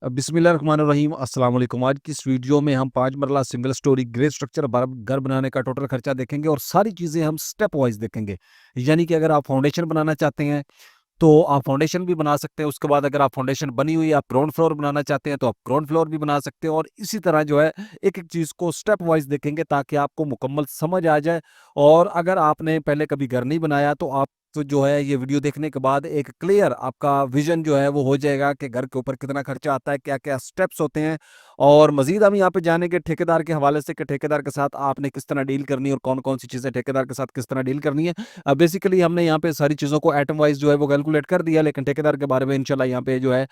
बिस्मिल्लाहिर्रहमानिर्रहीम अस्सलाम वालेकुम। आज की इस वीडियो में हम 5 मरला सिंगल स्टोरी ग्रे स्ट्रक्चर घर बनाने का टोटल खर्चा देखेंगे और सारी चीज़ें हम स्टेप वाइज़ देखेंगे। यानी कि अगर आप फाउंडेशन बनाना चाहते हैं, तो आप फाउंडेशन भी बना सकते हैं। उसके बाद अगर आप फाउंडेशन बनी हुई है, आप ग्राउंड फ्लोर बनाना चाहते हैं, तो आप ग्राउंड फ्लोर भी बना सकते हैं और इसी तरह जो है एक-एक चीज़ को स्टेप वाइज़ देखेंगे ताकि आपको मुकम्मल समझ आ जाए। और अगर आपने पहले कभी घर नहीं बनाया तो आप तो जो है ये वीडियो देखने के बाद एक क्लियर आपका विज़न जो है वो हो जाएगा कि घर के ऊपर कितना खर्चा आता है, क्या-क्या स्टेप्स होते हैं। और मज़ीद हम यहाँ पे जानेंगे ठेकेदार के हवाले से कि ठेकेदार के साथ आपने किस तरह डील करनी है और कौन-कौन सी चीज़ें ठेकेदार के साथ किस तरह डील करनी है। बेसिकली हमने यहाँ पे सारी चीज़ों को एटम वाइज़ जो है वो कैलकुलेट कर दिया, लेकिन ठेकेदार के बारे में इंशाल्लाह यहाँ पे जो है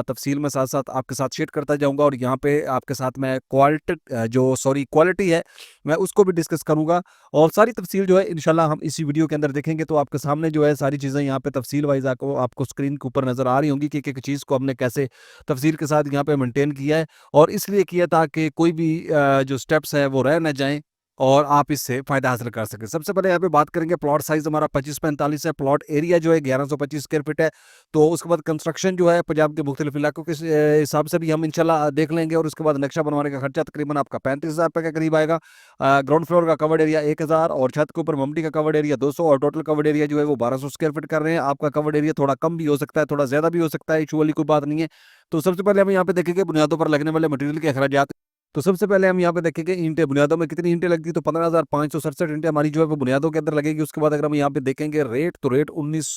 तफ़सील में साथ-साथ आपके साथ शेयर करता जाऊँगा और यहाँ पे आपके साथ मैं क्वालिटी है, मैं उसको भी डिस्कस करूँगा और सारी तफ़सील जो है इंशाल्लाह हम इसी वीडियो के अंदर देखेंगे। तो आपके सामने जो है सारी चीज़ें यहाँ पे तफ़सील वाइज़ आपको स्क्रीन के ऊपर नज़र आ रही होंगी कि एक-एक चीज़ को हमने कैसे तफ़सील के साथ यहाँ पे मेंटेन किया है और इसलिए किया ताकि कोई भी जो स्टेप्स हैं वो रह ना जाएँ और आप इससे फ़ायदा हासिल कर सकें। सबसे पहले यहाँ पे बात करेंगे प्लॉट साइज़ हमारा 25-45 है, प्लॉट एरिया जो है 1125 स्क्वायर फीट है। तो उसके बाद कंस्ट्रक्शन जो है पंजाब के मुख्तलिफ इलाकों के हिसाब से भी हम इंशाल्लाह देख लेंगे और उसके बाद नक्शा बनवाने का खर्चा तकरीबन आपका 35,000 रुपए के करीब आएगा। ग्राउंड फ्लोर का कवर्ड एरिया 1000 और छत के ऊपर ममटी का कवर्ड एरिया 200 और टोटल कवर्ड एरिया जो है वो 1200 स्क्वायर फीट कर रहे हैं। आपका कवर्ड एरिया थोड़ा कम भी हो सकता है, थोड़ा ज़्यादा भी हो सकता है, इश्यू वाली कोई बात नहीं है। तो सबसे पहले हम यहाँ पे देखेंगे बुनियादों पर लगने वाले मटेरियल के अखराजात। तो सबसे पहले हम यहाँ पे देखेंगे ईंटें, बुनियादों में कितनी ईंटें लगती है, तो 15,567 ईंटें हमारी जो है वो बुनियादों के अंदर लगेगी। उसके बाद अगर हम यहाँ पे देखेंगे रेट, तो रेट 19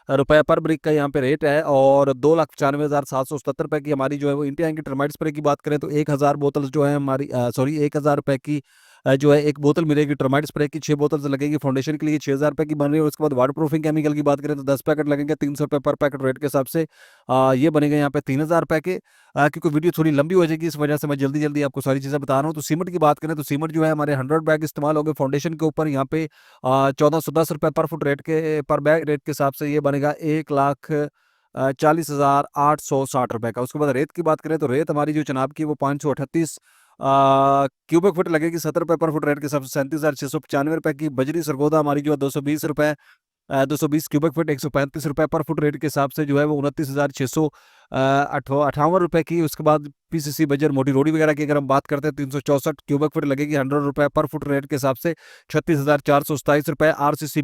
रुपए पर ब्रिक का यहाँ पे रेट है और 2,95,777 रुपए की हमारी जो है वो ईंटें आएंगी। टर्माइट स्प्रे की बात करें तो 1000 बोतल जो है हमारी 1000 रुपए की जो है एक बोतल मिलेगी। टर्माइट स्प्रे की 6 बोतल लगेगी, फाउंडेशन के लिए 6,000 रुपए की बन रही है और उसके बाद वाटर प्रूफिंग केमिकल की बात करें तो 10 पैकेट लगेंगे, 300 रुपए पर पैकेट रेट के हिसाब से। ये बनेगा यहाँ पे 3,000 रुपए के। क्योंकि वीडियो थोड़ी लंबी हो जाएगी इस वजह से मैं जल्दी-जल्दी आपको सारी चीज़ें बता रहा हूँ। तो सीमेंट की बात करें तो सीमेंट जो है हमारे 100 बैग इस्तेमाल होंगे फाउंडेशन के ऊपर। यहाँ पे 1410 रुपए पर फुट रेट के पर बैग रेट के हिसाब से ये बनेगा 1,40,860 रुपए का। उसके बाद रेत की बात करें तो रेत हमारी जो चनाब की है वो 538 क्यूबिक फुट लगेगी 70 रुपए पर फुट रेट के हिसाब से 37,695 रुपए की। बजरी सरगोदा हमारी जो है 220 रुपए 220 क्यूबिक फुट 135 रुपए पर फुट रेट के हिसाब से जो है वो 29,600 58 रुपए की। उसके बाद पीसीसी बजर मोटी रोडी वगैरह की अगर हम बात करते हैं 364 क्यूबिक फुट लगेगी 100 रुपए पर फुट रेट के हिसाब से 36,427 रुपए। आरसीसी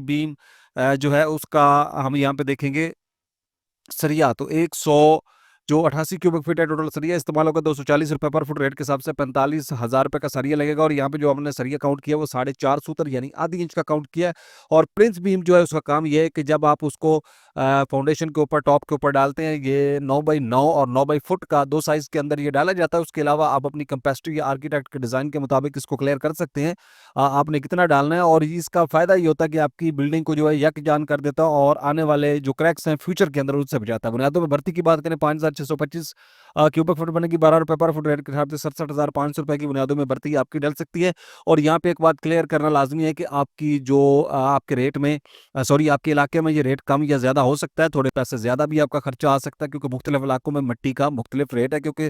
बीम जो है उसका हम यहाँ पे देखेंगे सरिया तो 100 जो 88 क्यूबिक फीट है टोटल सरिया इस्तेमाल होगा 240 रुपए पर फुट रेट के हिसाब से 45,000 रुपए का सरिया लगेगा। और यहाँ पे जो हमने सरिया काउंट किया वो 4.5 सूत्र यानी आधी इंच का काउंट किया है। और प्रिंस बीम जो है उसका काम ये है कि जब आप उसको फाउंडेशन के ऊपर टॉप के ऊपर डालते हैं, ये 9x9 और 9 फुट का दो साइज के अंदर ये डाला जाता है। उसके अलावा आप अपनी कैपेसिटी या आर्किटेक्ट के डिजाइन के मुताबिक इसको क्लियर कर सकते हैं आपने कितना डालना है। और इसका फायदा ये होता है कि आपकी बिल्डिंग को जो है यकजान कर देता है और आने वाले जो क्रैक्स हैं फ्यूचर के अंदर उससे बचाता है। बुनियादों में भर्ती की बात करें 5,625 क्यूबिक फुट बनेगी 12 रुपए पर फुट रेट के हिसाब से 67,500 रुपए की बुनियादों में भर्ती आपकी डल सकती है। और यहाँ पे एक बात क्लियर करना लाजमी है कि आपकी जो आपके रेट में आपके इलाके में ये रेट कम या ज़्यादा हो सकता है, थोड़े पैसे ज़्यादा भी आपका खर्चा आ सकता है क्योंकि मुख्तलिफ इलाकों में मिट्टी का मुख्तलिफ रेट है, क्योंकि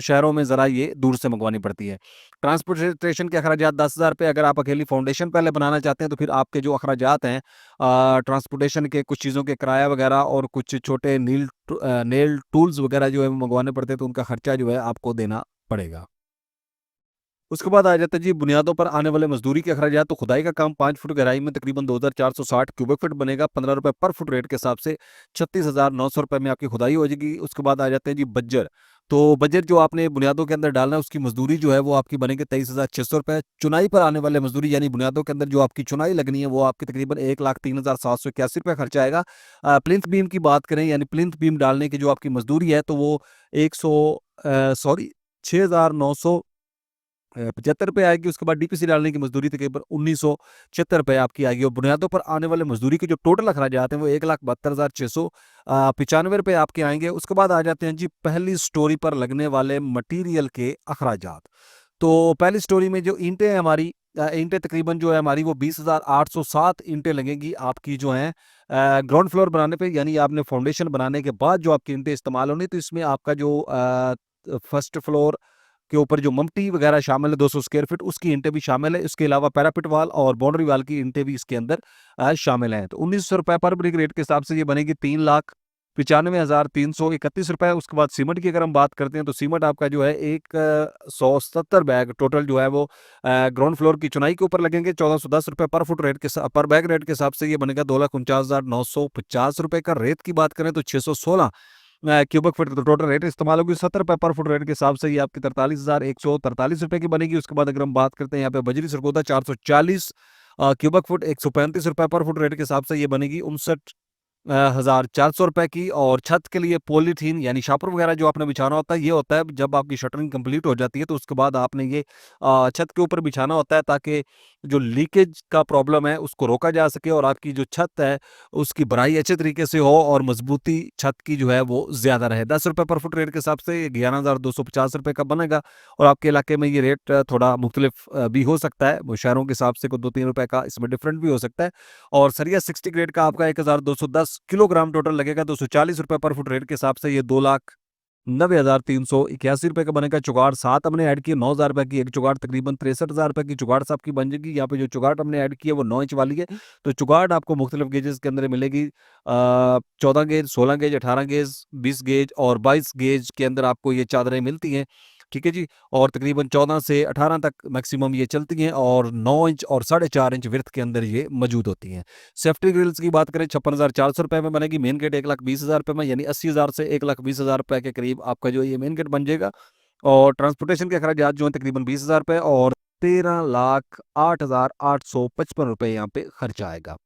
शहरों में ज़रा ये दूर से मंगवानी पड़ती है। ट्रांसपोर्टेशन के अखराजात 10,000 रुपये। अगर आप अकेली फाउंडेशन पहले बनाना चाहते हैं तो फिर आपके जो अखराजात हैं ट्रांसपोर्टेशन के, कुछ चीज़ों के किराया वगैरह और कुछ छोटे नेल टूल्स वगैरह जो है वो मंगवाने पड़ते हैं, तो उनका खर्चा जो है आपको देना पड़ेगा। उसके बाद आ जाता है जी बुनियादों पर आने वाले मजदूरी के अखराजात। तो खुदाई का काम 5 फुट गहराई में तकरीबन 2,460 क्यूबिक फुट बनेगा 15 रुपए पर फुट रेट के हिसाब से 36,900 रुपए में आपकी खुदाई हो जाएगी। उसके बाद आ जाते हैं जी बज्जर। तो बजट जो आपने बुनियादों के अंदर डालना है उसकी मजदूरी जो है वो आपकी बनेगी 23,600 रुपए। चुनाई पर आने वाले मजदूरी यानी बुनियादों के अंदर जो आपकी चुनाई लगनी है वो आपकी तकरीबन 1,03,781 रुपए खर्चा आएगा। प्लिंथ बीम की बात करें यानी प्लिंथ बीम डालने की जो आपकी मजदूरी है तो वो 100 सॉरी 6,900 ₹75 आएगी। उसके बाद डीपीसी डालने की मजदूरी तकरीबन 1,976 रुपए आपकी आएगी। और बुनियादों पर आने वाले मजदूरी के जो टोटल अखराजात हैं वो 1,72,695 रुपए आपके आएंगे। उसके बाद आ जाते हैं जी पहली स्टोरी पर लगने वाले मटीरियल के अखराजात। तो पहली स्टोरी में जो ईंटें हैं हमारी, ईंटें तकरीबन जो है हमारी वो 20,807 ईंटें लगेंगी आपकी जो हैं ग्राउंड फ्लोर बनाने पे, यानी आपने फाउंडेशन बनाने के बाद जो आपकी ईंटें इस्तेमाल होनी, तो इसमें आपका जो फर्स्ट फ्लोर के ऊपर जो ममटी वगैरह शामिल है 200 स्क्वायर फीट उसकी ईंटें भी शामिल है। इसके अलावा पैरापिट वाल और बाउंड्री वाल की ईंटें भी इसके अंदर शामिल हैं। तो 1,900 रुपए पर ब्रिक रेट के हिसाब से ये बनेगी 3 लाख ₹95,331। उसके बाद सीमेंट की अगर हम बात करते हैं तो सीमेंट आपका जो है 170 बैग टोटल जो है वो ग्राउंड फ्लोर की चुनाई के ऊपर लगेंगे। ₹1410 पर फुट रेट के पर बैग रेट के हिसाब से ये बनेगा ₹2,49,950 का। रेत की बात करें तो 616 क्यूबिक फुट टोटल रेट इस्तेमाल होगी। ₹70 पर फुट रेट के हिसाब से ये आपकी ₹43,143 की बनेगी। उसके बाद अगर हम बात करते हैं यहाँ पे बजरी सरगोदा 440 क्यूबिक फुट ₹135 पर फुट रेट के हिसाब से ये बनेगी 59,400 की। और छत के लिए पॉलीथीन यानी शापर वगैरह जो आपने बिछाना होता है, ये होता है जब आपकी शटरिंग कंप्लीट हो जाती है तो उसके बाद आपने ये छत के ऊपर बिछाना होता है ताकि जो लीकेज का प्रॉब्लम है उसको रोका जा सके और आपकी जो छत है उसकी भराई अच्छे तरीके से हो और मजबूती छत की जो है वो ज्यादा रहे। ₹10 पर फुट रेट के हिसाब से ये ₹11,250 का बनेगा। और आपके इलाके में ये रेट थोड़ा मुख्तलिफ भी हो सकता है, वो शहरों के हिसाब से कोई ₹2-3 का इसमें डिफरेंट भी हो सकता है। और सरिया 60 ग्रेड का आपका 1210 किलोग्राम टोटल लगेगा। ₹240 पर फुट रेट के हिसाब से ये ₹2,90,381 का बनेगा। चुगाड़ 7 हमने ऐड की ₹9,000 की, एक चुगाड़ तकरीबन ₹63,000 की चुगाड़ साहब की बन जाएगी। यहाँ पे जो चुगाड़ हमने ऐड की है वो 9 इंच वाली है। तो चुगाड़ आपको मुख्तलिफ गेजेस के अंदर मिलेगी। 14 गेज, 16 गेज, 18 गेज, 20 गेज और 22 गेज के अंदर आपको ये चादरें मिलती हैं। ठीक है जी। और तकरीबन 14 से 18 तक मैक्सिमम ये चलती हैं और 9 इंच और 4.5 इंच विड्थ के अंदर ये मौजूद होती हैं। सेफ्टी ग्रिल्स की बात करें ₹56,400 में बनेगी। मेन गेट ₹1,20,000 में, यानी 80,000 से ₹1,20,000 के करीब आपका जो ये मेन गेट बन जाएगा। और ट्रांसपोर्टेशन के अखराजात जो हैं तकरीबन ₹20,000 और ₹13,08,855 यहाँ पे खर्चा आएगा।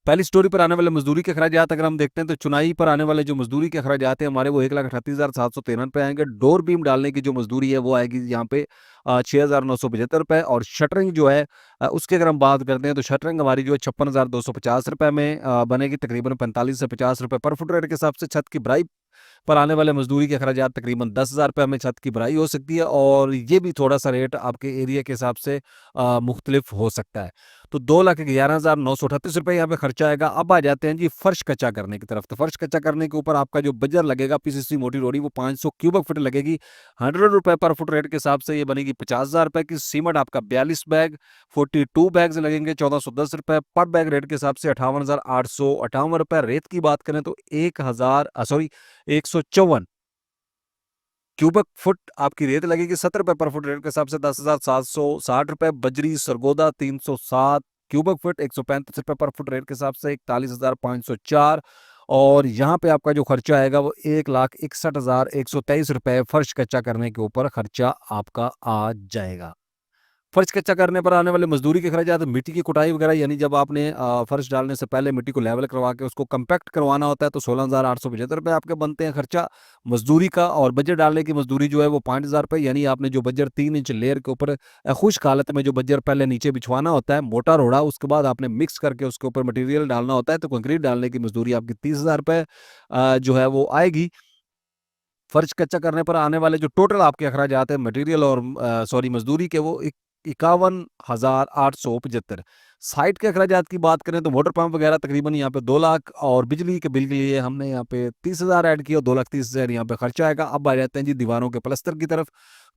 पहली स्टोरी पर आने वाले मजदूरी के अखराजात अगर हम देखते हैं तो चुनाई पर आने वाले जो मजदूरी के अखराजात हैं हमारे वो ₹1,38,713 आएंगे। डोर बीम डालने की जो मजदूरी है वो आएगी यहाँ पे ₹6,975। और शटरिंग जो है उसकी अगर हम बात करते हैं तो शटरिंग हमारी जो है ₹56,250 में बनेगी। तकरीबन 45 से ₹50 पर फुट रेट के हिसाब से। छत की भराई पर आने वाले मजदूरी के अखराजात तकरीबन ₹10,000 में छत की भराई हो सकती है। और ये भी थोड़ा सा रेट आपके एरिया के हिसाब से मुख्तलिफ हो सकता है। तो ₹2,11,938 यहाँ पे खर्चा आएगा। अब आ जाते हैं जी फर्श कच्चा करने की तरफ। तो फर्श कच्चा करने के ऊपर आपका जो बजर लगेगा पीसीसी मोटी रोड़ी वो 500 क्यूबिक फुट लगेगी। ₹100 पर फुट रेट के हिसाब से ये बनेगी ₹50,000 की। सीमेंट आपका 42 बैग 42 बैग्स लगेंगे ₹1,410 पर बैग रेट के हिसाब से। ₹58,858। रेत की बात करें तो 154 क्यूबिक फुट आपकी रेत लगेगी। ₹70 पर फुट रेट के हिसाब से। ₹10,760। बजरी सरगोदा 307 क्यूबिक फुट ₹135 पर फुट रेट के हिसाब से। 41,504। और यहाँ पे आपका जो खर्चा आएगा वो ₹1,61,123 फर्श कच्चा करने के ऊपर खर्चा आपका आ जाएगा। फर्श कच्चा करने पर आने वाले मजदूरी के खर्चात, मिट्टी की कुटाई वगैरह, यानी जब आपने फर्श डालने से पहले मिट्टी को लेवल करवा के उसको कंपैक्ट करवाना होता है तो ₹16,875 आपके बनते हैं खर्चा मजदूरी का। और बजर डालने की मजदूरी जो है वो ₹5,000, यानी आपने जो बजर 3 इंच लेयर के ऊपर खुश्क हालत में जो बजर पहले नीचे बिछवाना होता है मोटा रोड़ा, उसके बाद आपने मिक्स करके उसके ऊपर मटेरियल डालना होता है। तो कंक्रीट डालने की मजदूरी आपकी ₹30,000 जो है वो आएगी। फर्श कच्चा करने पर आने वाले जो टोटल आपके अखराजात हैं मटेरियल और सॉरी मजदूरी के वो 51,875। साइट के अखराजात की बात करें तो वाटर पंप वगैरह तकरीबन यहाँ पे 2 लाख और बिजली के बिल के लिए हमने यहाँ पे 30,000 ऐड किया, 2,30,000 यहाँ पे खर्चा आएगा। अब आ जाते हैं जी दीवारों के प्लस्तर की तरफ।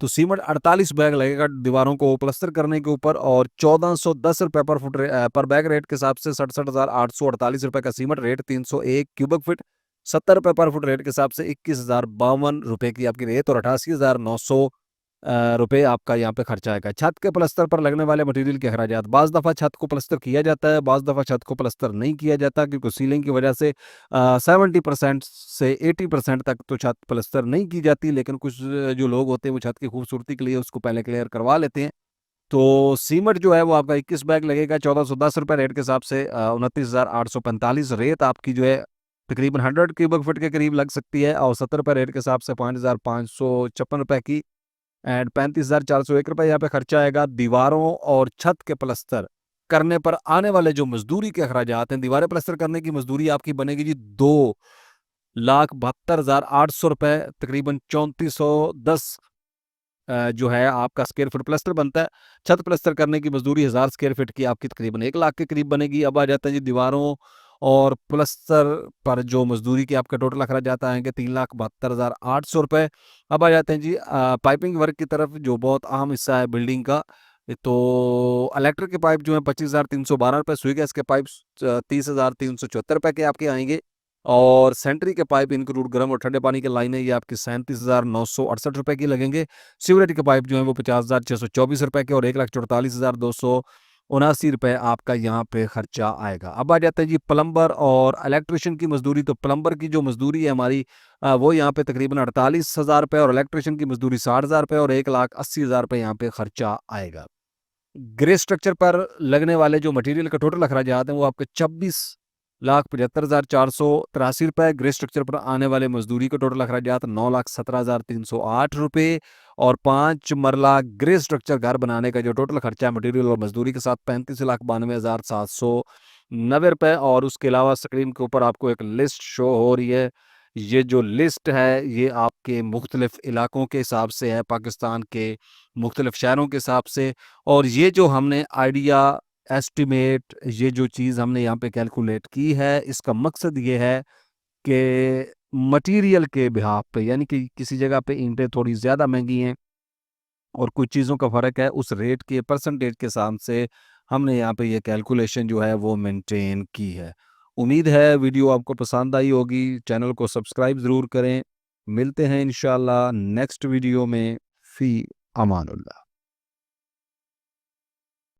तो सीमेंट 48 बैग लगेगा दीवारों को प्लस्तर करने के ऊपर और ₹1,410 पर बैग रेट के हिसाब से। ₹67,848 का सीमेंट रेट। 301 क्यूबिक फीट ₹70 पर फुट रेट के हिसाब से। ₹21,052 की आपकी रेत और ₹88,900 रुपए आपका यहाँ पे खर्चा आएगा। छत के प्लस्तर पर लगने वाले मटेरियल के अखराजात, बाज़ दफ़ा छत को प्लस्तर किया जाता है, बाज़ दफ़ा छत को प्लस्तर नहीं किया जाता क्योंकि सीलिंग की वजह से 70% से 80% तक तो छत प्लस्तर नहीं की जाती। लेकिन कुछ जो लोग होते हैं वो छत की खूबसूरती के लिए उसको पहले क्लियर करवा लेते हैं। तो सीमेंट जो है वो आपका 21 बैग लगेगा ₹1,410 रेट के हिसाब से। 29,845 रेत आपकी जो है तकरीबन 100 क्यूबिक फुट के करीब लग सकती है और ₹70 रेट के हिसाब से। ₹5,556 की एंड ₹35,401 यहाँ पे खर्चा आएगा। दीवारों और छत के प्लस्तर करने पर आने वाले जो मजदूरी के अखराजात हैं, दीवारें प्लस्तर करने की मजदूरी आपकी बनेगी जी ₹2,72,800, तकरीबन 3,410 जो है आपका स्क्वायर फुट प्लस्तर बनता है। छत प्लस्तर करने की मजदूरी 1,000 स्क्वायर फीट की आपकी तकरीबन 1 लाख के करीब बनेगी। अब आ जाता है जी दीवारों और प्लस्तर पर जो मजदूरी के आपका टोटल अखराजात आएंगे ₹3,72,800। अब आ जाते हैं जी पाइपिंग वर्क की तरफ जो बहुत अहम हिस्सा है बिल्डिंग का। तो इलेक्ट्रिक के पाइप जो है ₹25,312, सुई गैस के पाइप ₹30,374 के आपके आएंगे। और सेंट्री के पाइप इंक्लूड गर्म और ठंडे पानी की लाइनें ये आपकी 37,968 रुपए की लगेंगे। सीवरेज के पाइप जो है वो 50,624 रुपए के और 1,44,279 रुपए आपका यहाँ पे खर्चा आएगा। अब आ जाते हैं जी प्लम्बर और इलेक्ट्रिशियन की मजदूरी। तो प्लम्बर की जो मजदूरी है हमारी वो यहाँ पे तकरीबन 48,000 रुपए और इलेक्ट्रिशियन की मजदूरी 60,000 रुपए और 1,80,000 रुपए यहाँ पे खर्चा आएगा। ग्रे स्ट्रक्चर पर लगने वाले जो मटेरियल का टोटल अखराजात हैं वो आपके 26,75,483 रुपए। ग्रे स्ट्रक्चर पर आने वाले मजदूरी का टोटल अखराजात 9,17,308 रुपए और 5 मरला ग्रे स्ट्रक्चर घर बनाने का जो टोटल खर्चा है मटेरियल और मजदूरी के साथ 35,92,790 रुपए। और उसके अलावा स्क्रीन के ऊपर आपको एक लिस्ट शो हो रही है। ये जो लिस्ट है ये आपके मुख्तलिफ इलाकों के हिसाब से है, पाकिस्तान के मुख्तलिफ शहरों के हिसाब से। और ये जो हमने आइडिया एस्टिमेट ये जो चीज़ हमने यहाँ पे कैलकुलेट की है इसका मकसद ये है कि मटेरियल के बिहाफ पे यानी कि किसी जगह पे ईंटें थोड़ी ज़्यादा महंगी हैं और कुछ चीज़ों का फ़र्क है, उस रेट के परसेंटेज के हिसाब से हमने यहाँ पे ये कैलकुलेशन जो है वो मेंटेन की है। उम्मीद है वीडियो आपको पसंद आई होगी। चैनल को सब्सक्राइब ज़रूर करें। मिलते हैं इंशाल्लाह नेक्स्ट वीडियो में। फ़ी अमानुल्लाह।